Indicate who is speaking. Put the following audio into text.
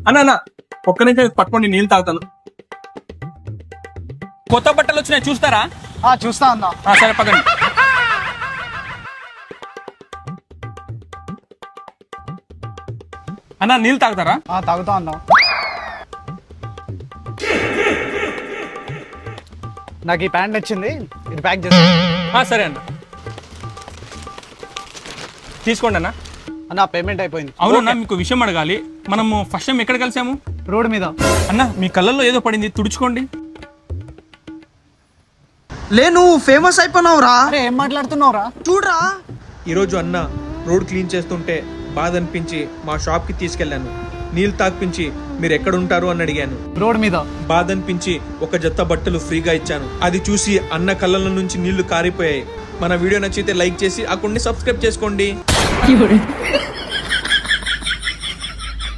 Speaker 1: అన్న ఒక్క నిమిషం పట్టుకోండి, నీళ్ళు తాగుతాను. కొత్త బట్టలు వచ్చినాయి, చూస్తారా?
Speaker 2: చూస్తా అన్నా.
Speaker 1: సరే పదండి. అన్న నీళ్ళు తాగుతారా?
Speaker 2: తాగుతా అన్నా. నాకు ఈ ప్యాంట్ నచ్చింది, ఇది ప్యాక్ చేస్తా.
Speaker 1: సరే అన్న, తీసుకోండి అన్న.
Speaker 2: అన్న పేమెంట్ అయిపోయింది.
Speaker 1: అవునన్నా, మీకు విషయం అడగాలి. మనము ఫస్ట్ టైం ఎక్కడ కలిసాము?
Speaker 2: రోడ్ మీద.
Speaker 1: అన్న మీ కళ్ళల్లో ఏదో పడింది, తుడుచుకోండి.
Speaker 3: లే నువ్వు ఫేమస్ అయిపోయినావురా.
Speaker 2: అరే ఏం మాట్లాడుతున్నావురా?
Speaker 3: చూడరా,
Speaker 4: ఈరోజు అన్న రోడ్ క్లీన్ చేస్తుంటే బాధ అనిపించి మా షాప్కి తీసుకెళ్లాను. నీళ్ళు తాగిపించి మీరు ఎక్కడ ఉంటారు అని అడిగాను.
Speaker 2: రోడ్ మీద.
Speaker 4: బాధ అనిపించి ఒక జత బట్టలు ఫ్రీగా ఇచ్చాను. అది చూసి అన్న కళ్ళల నుంచి నీళ్లు కారిపోయాయి. మన వీడియో నచ్చితే లైక్ చేసి అకౌంట్ని సబ్స్క్రైబ్ చేసుకోండి.